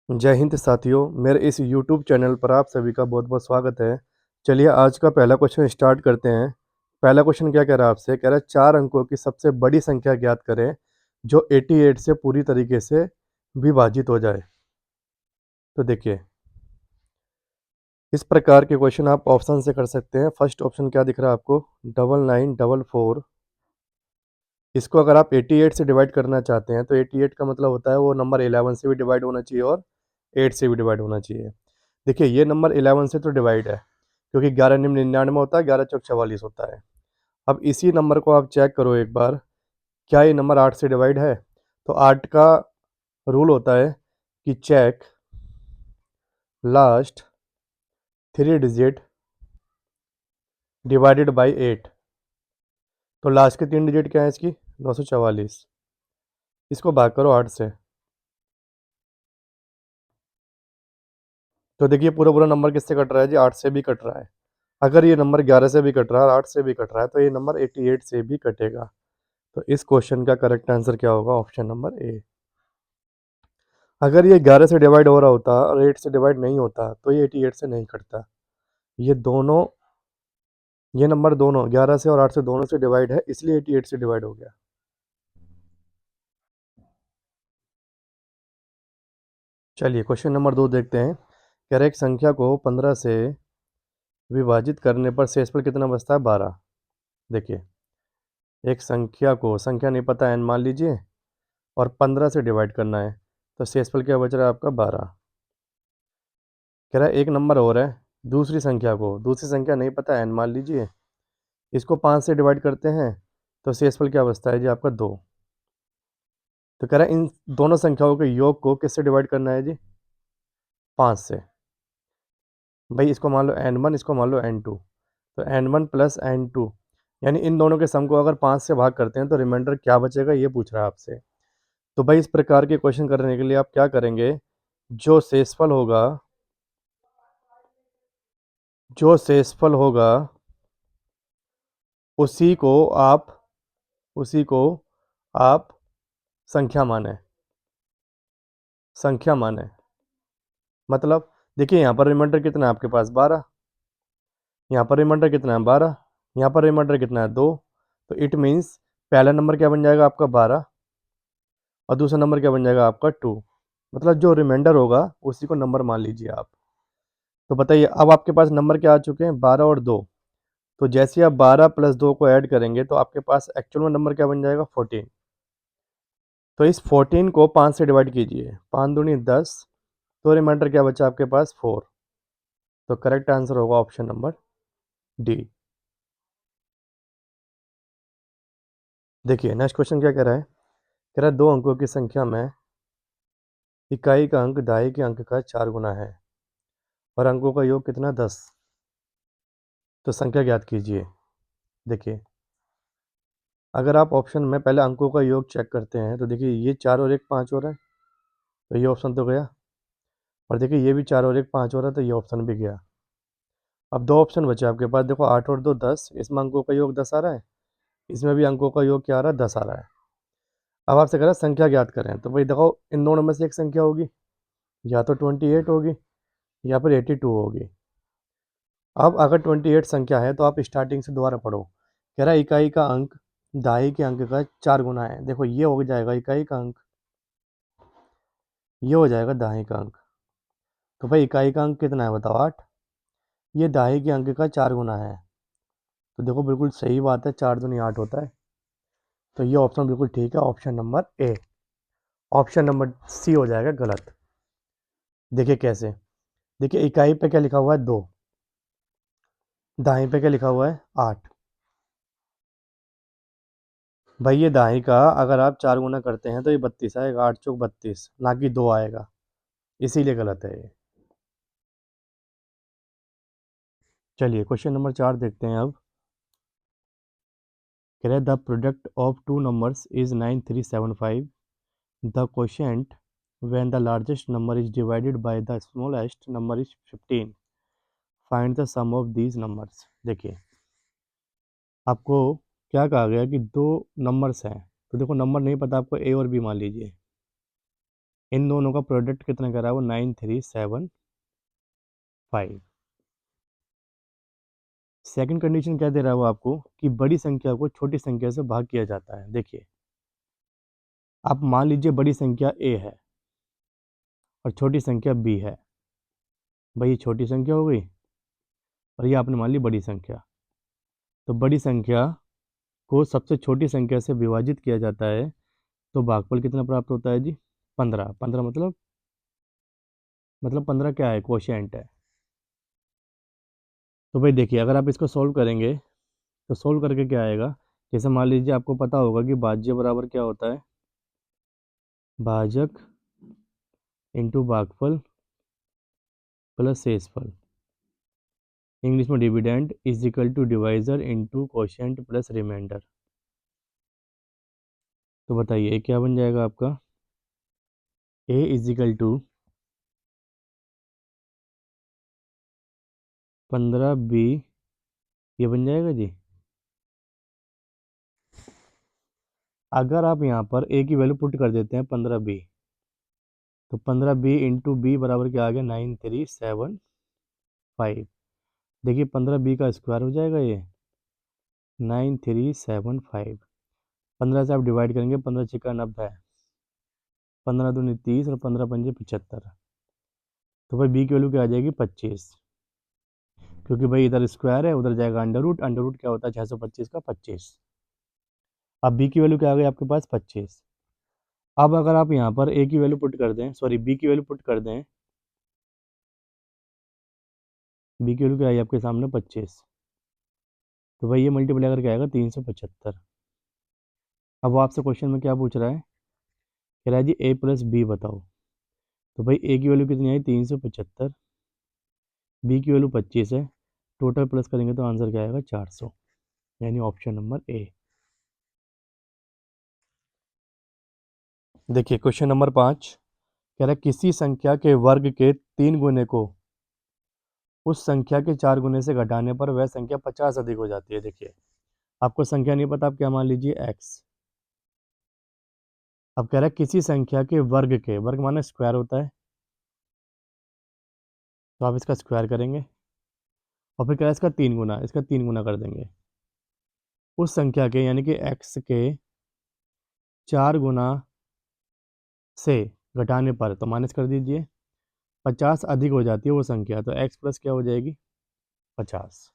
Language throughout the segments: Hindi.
जय हिंद साथियों, मेरे इस यूट्यूब चैनल पर आप सभी का बहुत-बहुत स्वागत है। चलिए आज का पहला क्वेश्चन स्टार्ट करते हैं। पहला क्वेश्चन क्या कह रहा है आपसे? कह रहा है 4 अंकों की सबसे बड़ी संख्या ज्ञात करें, जो 88 से पूरी तरीके से विभाजित हो जाए। तो देखिए, इस प्रकार के क्वेश्चन आप ऑप्शन से कर सकते हैं। फर्स्ट ऑप्शन क्या दिख रहा है आपको? 9944। इसको अगर आप 88 से डिवाइड करना चाहते हैं, तो 88 का मतलब होता है वो नंबर 11 से भी डिवाइड होना चाहिए और 8 से भी डिवाइड होना चाहिए। देखिए ये नंबर 11 से तो डिवाइड है, क्योंकि 11 निम्न 99 होता है, 11 चौक 44 होता है। अब इसी नंबर को आप चेक करो एक बार, क्या ये नंबर 8 से डिवाइड है? तो 8 का रूल होता है कि check last 3 digit divided by 8। तो लास्ट के 3 डिजिट क्या है इसकी? 944। इसको भाग करो 8 से। तो देखिए पूरा पूरा नंबर किससे कट रहा है जी? 8 से भी कट रहा है। अगर ये नंबर 11 से भी कट रहा है और 8 से भी कट रहा है, तो ये नंबर 88 से भी कटेगा। तो इस क्वेश्चन का करेक्ट आंसर क्या होगा? ऑप्शन नंबर ए। अगर ये 11 से डिवाइड हो रहा होता और 8 से डिवाइड नहीं होता, तो ये 88 से नहीं कटता। ये दोनों, ये नंबर दोनों 11 से और 8 से दोनों से डिवाइड है, इसलिए 88 से डिवाइड हो गया। चलिए क्वेश्चन नंबर 2 देखते हैं। कह रहे एक संख्या को 15 से विभाजित करने पर शेषफल कितना बचता है? 12। देखिए, एक संख्या को, संख्या नहीं पता n मान लीजिए, और 15 से डिवाइड करना है, तो शेषफल क्या बच रहा है आपका? 12। कह रहा है एक नंबर और है, दूसरी संख्या को, दूसरी संख्या नहीं पता n मान लीजिए, इसको 5 से डिवाइड करते हैं, तो शेषफल क्या बचता है जी आपका? 2। तो कह रहा है इन दोनों संख्याओं के योग को किससे डिवाइड करना है जी? 5 से। भाई इसको मान लो n1, इसको मान लो n2। तो n1 प्लस n2, यानी इन दोनों के सम को अगर 5 से भाग करते हैं, तो रिमाइंडर क्या बचेगा, ये पूछ रहा है आपसे। तो भाई इस प्रकार के क्वेश्चन करने के लिए आप क्या करेंगे? जो शेषफल होगा, जो शेषफल होगा उसी को आप, उसी को आप संख्या माने, संख्या माने। मतलब देखिए यहाँ पर रिमाइंडर कितना है आपके पास? 12। यहाँ पर रिमाइंडर कितना है? 12। यहाँ पर रिमाइंडर कितना है? 2। तो इट मीन्स पहला नंबर क्या बन जाएगा आपका? 12। और दूसरा नंबर क्या बन जाएगा आपका? 2। मतलब जो रिमाइंडर होगा उसी को नंबर मान लीजिए आप। तो बताइए अब आपके पास नंबर क्या आ चुके हैं? 12 और 2। तो जैसे ही आप 12 प्लस 2 को ऐड करेंगे, तो आपके पास एक्चुअल में नंबर क्या बन जाएगा? 14। तो इस 14 को 5 से डिवाइड कीजिए, 5 दूनी 10। तो रिमाइंडर क्या बचा आपके पास? 4। तो करेक्ट आंसर होगा ऑप्शन नंबर डी। देखिए नेक्स्ट क्वेश्चन क्या कह रहा है? कह रहा है 2 अंकों की संख्या में इकाई का अंक दहाई के अंक का 4 गुना है और अंकों का योग कितना? 10। तो संख्या ज्ञात कीजिए। देखिए, अगर आप ऑप्शन में पहले अंकों का योग चेक करते हैं, तो देखिए ये 4 और 1 5 हो रहा है, तो ये ऑप्शन तो गया। और देखिए ये भी 4 और 1 5 हो रहा है, तो ये ऑप्शन भी गया। अब 2 ऑप्शन बचे आपके पास। देखो 8 और 2 10, इसमें अंकों का योग 10 आ रहा है, इसमें भी अंकों का योग क्या आ रहा है? 10 आ रहा है। अब आपसे कह रहा है संख्या ज्ञात करें, तो भाई देखो इन दोनों में से एक संख्या होगी, या तो 28 होगी या फिर 82 होगी। अब अगर 28 संख्या है, तो आप स्टार्टिंग से दोबारा पढ़ो। कह रहा है इकाई का अंक दहाई के अंक का 4 गुना है। देखो ये हो जाएगा इकाई का अंक, ये हो जाएगा दहाई का अंक। तो भाई इकाई का अंक कितना है बताओ? 8। ये दहाई के अंक का 4 गुना है। तो देखो बिल्कुल सही बात है, 4 दूनी 8 होता है। तो ये ऑप्शन बिल्कुल ठीक है, option number A. Option number C हो जाएगा गलत। देखिए कैसे? देखिए इकाई पे क्या लिखा हुआ है? 2। दहाई पे क्या लिखा हुआ है? 8। भाई ये दहाई का अगर आप 4 गुना करते हैं, तो ये 32 आएगा, 8 चौक 32, ना कि 2 आएगा, इसीलिए गलत है ये। चलिए क्वेश्चन नंबर 4 देखते हैं अब। कह रहे the product of two numbers is 9375। The quotient when the largest number is divided by the smallest number is 15, find the sum of these numbers। देखिए आपको क्या कहा गया कि दो नंबर्स हैं, तो देखो नंबर नहीं पता आपको, ए और बी मान लीजिए। इन दोनों का प्रोडक्ट कितना करा है वो 9375। सेकंड कंडीशन क्या दे रहा है वो आपको कि बड़ी संख्या को छोटी संख्या से भाग किया जाता है। देखिए आप मान लीजिए बड़ी संख्या a है और छोटी संख्या b है। भाई ये छोटी संख्या हो गई और ये आपने मान ली बड़ी संख्या। तो बड़ी संख्या को सबसे छोटी संख्या से विभाजित किया जाता है तो भागफल कितना प्राप्त होता है जी? 15। 15 मतलब 15 क्या है? क्वोशिएंट है। तो भाई देखिए अगर आप इसको सोल्व करेंगे तो सोल्व करके क्या आएगा? जैसे मान लीजिए आपको पता होगा कि भाज्य बराबर क्या होता है? भाजक इंटू भागफल प्लस शेषफल। इंग्लिश में dividend is equal to divisor into quotient plus reminder. तो बताइए क्या बन जाएगा आपका? a is equal to 15b, ये बन जाएगा जी। अगर आप यहाँ पर a की वैल्यू पुट कर देते हैं 15b, तो 15b इंटू बी बराबर क्या आ गया? 9375। देखिए 15b का स्क्वायर हो जाएगा ये 9375। 15 से आप डिवाइड करेंगे, 15 छिक्का 90, 15 दूनी 30 और 15 पंजे 75। तो भाई बी की वैल्यू क्या आ जाएगी? 25। क्योंकि भाई इधर स्क्वायर है उधर जाएगा अंडर रूट। अंडर रूट क्या होता है? 625 का 25। अब बी की वैल्यू क्या आ गई आपके पास? 25। अब अगर आप यहाँ पर ए की वैल्यू पुट कर दें, सॉरी बी की वैल्यू पुट कर दें, बी की वैल्यू क्या आई आपके सामने? 25। तो भाई ये मल्टीप्लाई करके आएगा 375। अब वो आपसे क्वेश्चन में क्या पूछ रहा है? कह रहा है जी a प्लस बी बताओ। तो भाई a की वैल्यू कितनी आई? 375। बी की वैल्यू 25 है। टोटल प्लस करेंगे तो आंसर क्या आएगा? 400। यानी ऑप्शन नंबर ए। देखिए क्वेश्चन नंबर 5 कह रहा है किसी संख्या के वर्ग के 3 गुने को उस संख्या के 4 गुने से घटाने पर वह संख्या 50 अधिक हो जाती है। देखिए आपको संख्या नहीं पता, आप क्या मान लीजिए? x। अब कह रहा है किसी संख्या के वर्ग के, वर्ग माने स्क्वायर होता है, तो आप इसका स्क्वायर करेंगे और फिर कह रहा है इसका 3 गुना, इसका 3 गुना कर देंगे उस संख्या के, यानी कि x के 4 गुना से घटाने पर, तो माइनस कर दीजिए, 50 अधिक हो जाती है वो संख्या। तो x प्लस क्या हो जाएगी? 50।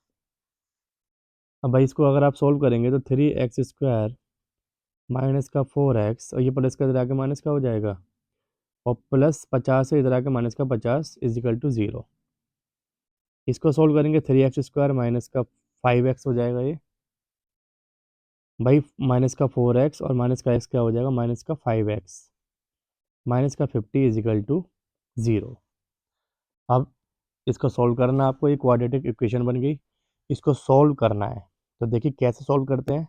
अब भाई इसको अगर आप सोल्व करेंगे तो 3x² माइनस का 4x और ये प्लस का इधर आके माइनस का हो जाएगा और प्लस 50 से इधर आके माइनस का 50 इज इक्वल टू 0। इसको सोल्व करेंगे 3x² माइनस का 5x हो जाएगा ये। भाई माइनस का 4x और माइनस का x क्या हो जाएगा? माइनस का 5x माइनस का 50 इज इक्वल टू 0। अब इसको सोल्व करना है आपको, ये क्वाड्रेटिक इक्वेशन बन गई। इसको सोल्व करना है तो देखिए कैसे सोल्व करते हैं।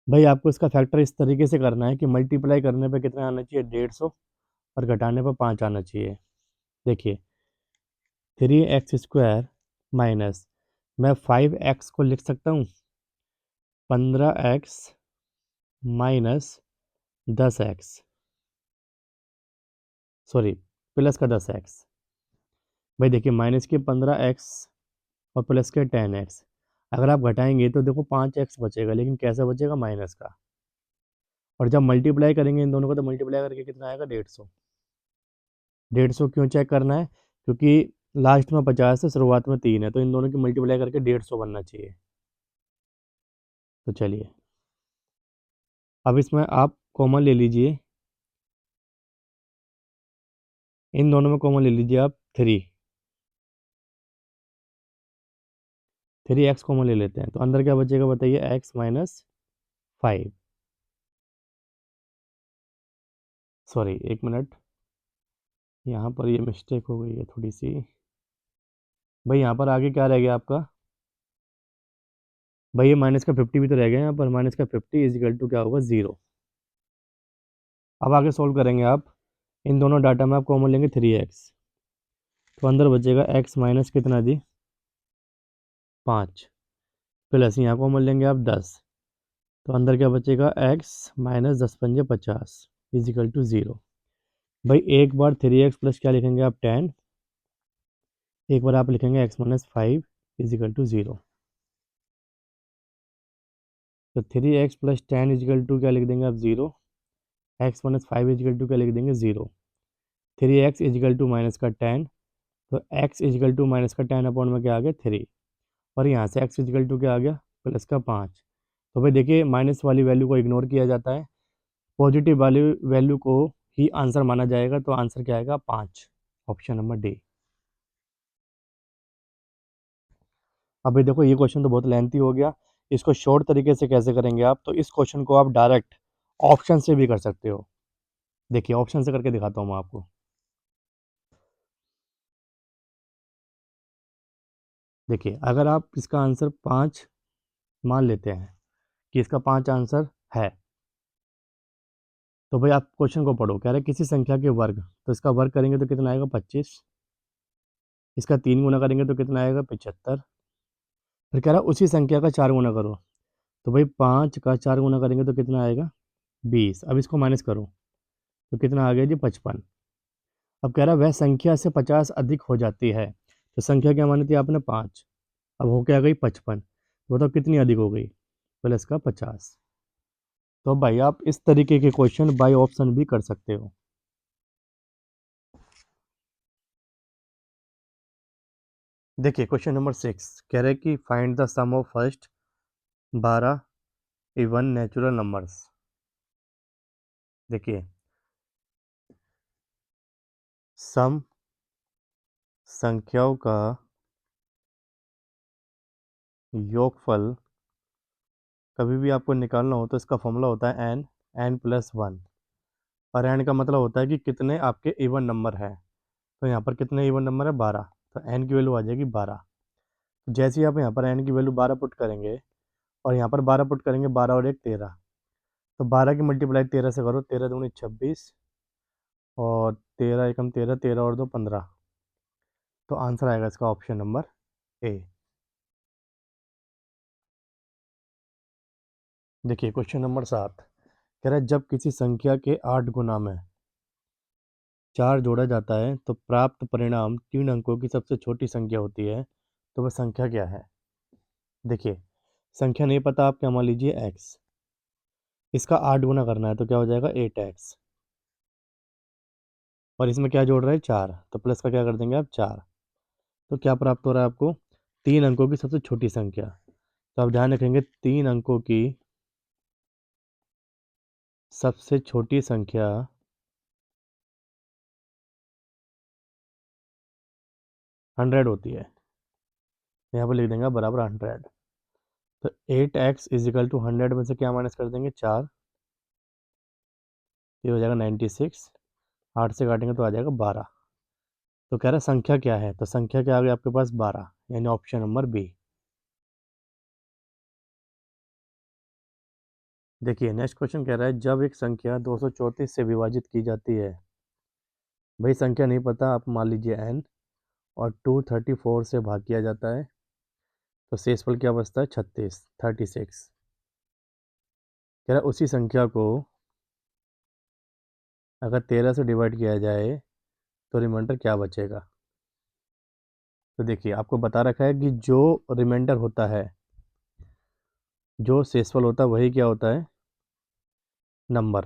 भाई आपको इसका फैक्टर इस तरीके से करना है कि मल्टीप्लाई करने पे कितना आना चाहिए? 150 और घटाने पर 5 आना चाहिए। देखिए 3x² माइनस, मैं 5x को लिख सकता हूँ 15x minus 10x, sorry plus का 10x। भाई देखिए माइनस के 15x और प्लस के 10x, अगर आप घटाएंगे तो देखो 5x बचेगा, लेकिन कैसा बचेगा? माइनस का। और जब मल्टीप्लाई करेंगे इन दोनों को तो मल्टीप्लाई करके कितना आएगा? 150। 150 क्यों चेक करना है? क्योंकि लास्ट में 50 है, शुरुआत में 3 है, तो इन दोनों की मल्टीप्लाई करके 150 बनना चाहिए। तो चलिए अब इसमें आप कॉमन ले लीजिए, इन दोनों में कॉमन ले लीजिए आप 3x कॉमन ले लेते हैं तो अंदर क्या बचेगा बताइए? x minus 5। सॉरी एक मिनट, यहाँ पर ये मिस्टेक हो गई है थोड़ी सी। भाई यहाँ पर आगे क्या रह गया आपका? भाई ये माइनस का 50 भी तो रह गया यहाँ पर। माइनस का 50 इज इक्वल टू क्या होगा? 0। अब आगे सोल्व करेंगे आप, इन दोनों डाटा में आप कॉमन लेंगे 3x, तो अंदर बचेगा x माइनस कितना जी? 5 प्लस यहाँ कॉमन लेंगे आप 10, तो अंदर क्या बचेगा? x माइनस 10 पंजे 50 इज इक्वल टू 0। भाई एक बार 3x प्लस क्या लिखेंगे आप 10, एक बार आप लिखेंगे x-5 इजिकल टू 0। तो 3x+10 इजिकल टू क्या लिख देंगे आप 0, x-5 इजिकल टू क्या लिख देंगे 0। 3x इजिकल टू माइनस का 10, तो x इजिकल टू माइनस का 10 अपॉन में क्या आ गया 3, और यहाँ से x इजिकल टू क्या आ गया प्लस का 5। तो भाई देखिए माइनस वाली वैल्यू को इग्नोर किया जाता है, पॉजिटिव वाली वैल्यू को ही आंसर माना जाएगा, तो आंसर क्या आएगा 5, ऑप्शन नंबर डी। अभी देखो ये क्वेश्चन तो बहुत लेंथी हो गया, इसको शॉर्ट तरीके से कैसे करेंगे आप, तो इस क्वेश्चन को आप डायरेक्ट ऑप्शन से भी कर सकते हो। देखिए ऑप्शन से करके दिखाता हूँ मैं आपको। देखिए अगर आप इसका आंसर 5 मान लेते हैं कि इसका 5 आंसर है, तो भाई आप क्वेश्चन को पढ़ो, कह रहे हैं किसी संख्या के वर्ग, तो इसका वर्ग करेंगे तो कितना आएगा 25, इसका 3 गुना करेंगे तो कितना आएगा 75, फिर कह रहा है उसी संख्या का 4 गुना करो, तो भाई 5 का 4 गुना करेंगे तो कितना आएगा 20। अब इसको माइनस करो तो कितना आ गया जी 55। अब कह रहा है वह संख्या से 50 अधिक हो जाती है, तो संख्या क्या मानी थी आपने 5, अब हो क्या गई 55, बताओ कितनी अधिक हो गई प्लस का 50। तो भाई आप इस तरीके के क्वेश्चन बाय ऑप्शन भी कर सकते हो। देखिए क्वेश्चन नंबर 6 कह रहे हैं कि find the sum of first 12 even natural numbers. देखिए सम संख्याओं का योगफल कभी भी आपको निकालना हो तो इसका फॉर्मूला होता है n+1, और n का मतलब होता है कि कितने आपके इवन नंबर हैं। तो यहाँ पर कितने इवन नंबर है 12, तो n की वैल्यू आ जाएगी 12। तो जैसे ही आप यहाँ पर n की वैल्यू 12 पुट करेंगे और यहाँ पर 12 पुट करेंगे, 12 और 1 13, तो 12 की मल्टीप्लाई 13 से करो, 13 दूनी 26, और 13 एकम 13, 13 और 2 15, तो आंसर आएगा इसका ऑप्शन नंबर ए। देखिए क्वेश्चन नंबर 7 कह रहा है जब किसी संख्या के 8 गुना में 4 जोड़ा जाता है तो प्राप्त परिणाम 3 अंकों की सबसे छोटी संख्या होती है, तो वह संख्या क्या है। देखिए संख्या नहीं पता, आप क्या मान लीजिए x, इसका 8 गुना करना है तो क्या हो जाएगा 8x, और इसमें क्या जोड़ रहे हैं 4, तो प्लस का क्या कर देंगे आप 4, तो क्या प्राप्त हो रहा है आपको 3 अंकों की सबसे छोटी संख्या। तो आप ध्यान रखेंगे 3 अंकों की सबसे छोटी संख्या 100 होती है, यहाँ पर लिख देंगे बराबर 100। तो 8x इजिकल टू 100 में से क्या माइनस कर देंगे 4, ये हो जाएगा 96, 8 से काटेंगे तो आ जाएगा 12। तो कह रहा है संख्या क्या है, तो संख्या क्या आ गई आपके पास 12, यानी ऑप्शन नंबर बी। देखिए नेक्स्ट क्वेश्चन कह रहा है जब एक संख्या 234 से विभाजित की जाती है, भाई संख्या नहीं पता, आप मान लीजिए n, और 234 से भाग किया जाता है, तो शेषफल क्या बचता है 36। कह रहा है उसी संख्या को अगर 13 से डिवाइड किया जाए तो रिमाइंडर क्या बचेगा। तो देखिए आपको बता रखा है कि जो रिमाइंडर होता है, जो शेषफल होता है वही क्या होता है नंबर।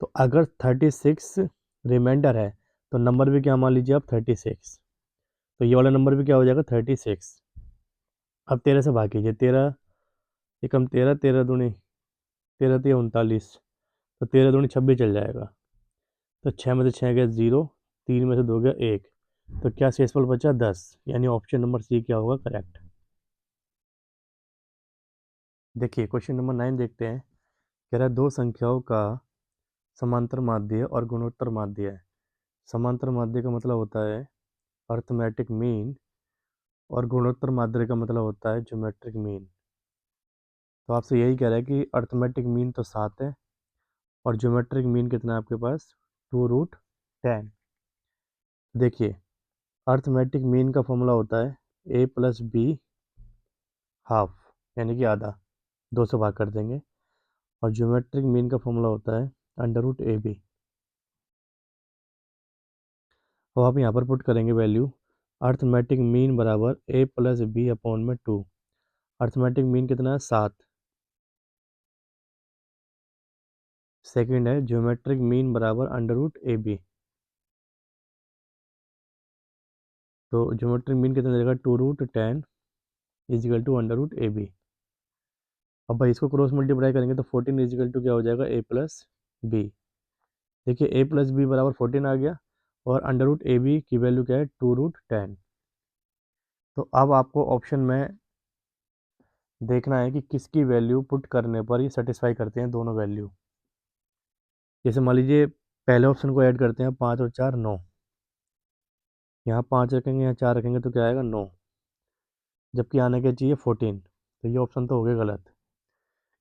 तो अगर 36 रिमाइंडर है तो नंबर भी क्या मान लीजिए आप 36, तो ये वाला नंबर भी क्या हो जाएगा 36। अब 13 से भाग कीजिए, 13 एकम 13, 13 दूनी 13 3 39, तो 13 दूनी 26 चल जाएगा, तो 6 में से 6 गया 0, 3 में से 2 गया 1, तो क्या शेषफल बचा 10, यानी ऑप्शन नंबर सी क्या होगा करेक्ट। देखिए क्वेश्चन नंबर 9 देखते हैं, कह रहा है दो संख्याओं का समांतर माध्य और गुणोत्तर माध्य है। समांतर माध्य का मतलब होता है अर्थमेटिक मीन, और गुणोत्तर माध्य का मतलब होता है ज्योमेट्रिक मीन। तो आपसे यही कह रहा है कि अर्थमेटिक मीन तो 7 है, और ज्योमेट्रिक मीन कितना है आपके पास 2√10। देखिए अर्थमेटिक मीन का फॉर्मूला होता है a+b हाफ, यानी कि आधा, 2 से भाग कर देंगे, और ज्योमेट्रिक मीन का फॉर्मूला होता है √ab। और आप यहाँ पर पुट करेंगे वैल्यू, अर्थमेटिक मीन बराबर ए प्लस बी अपॉन में 2। अर्थमेटिक मीन कितना है 7। सेकंड है ज्योमेट्रिक मीन बराबर अंडर रूट ए बी। तो ज्योमेट्रिक मीन कितना देगा 2√10 is equal to under root a b. अब भाई इसको क्रॉस मल्टीप्लाई करेंगे तो 14 इजिकल टू क्या हो जाएगा ए प्लस बी। देखिए ए प्लस बी बराबर 14 आ गया और अंडर रूट ए बी की वैल्यू क्या है 2√10। तो अब आपको ऑप्शन में देखना है कि किसकी वैल्यू पुट करने पर ये सेटिस्फाई करते हैं दोनों वैल्यू। जैसे मान लीजिए पहले ऑप्शन को ऐड करते हैं 5 और 4 9। यहाँ 5 रखेंगे यहाँ 4 रखेंगे तो क्या आएगा 9, जबकि आने के चाहिए 14। तो ये ऑप्शन तो हो गया गलत।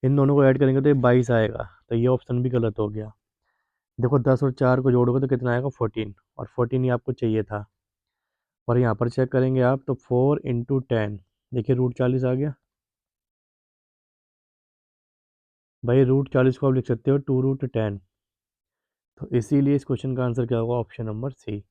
इन दोनों को ऐड करेंगे तो ये 22 आएगा, तो ये ऑप्शन भी गलत हो गया। देखो 10 और 4 को जोड़ोगे तो कितना आएगा 14, और 14 ही आपको चाहिए था। और यहाँ पर चेक करेंगे आप तो 4 × 10, देखिए √40 आ गया। भाई √40 को आप लिख सकते हो 2√10। तो इसीलिए इस क्वेश्चन का आंसर क्या होगा ऑप्शन नंबर सी।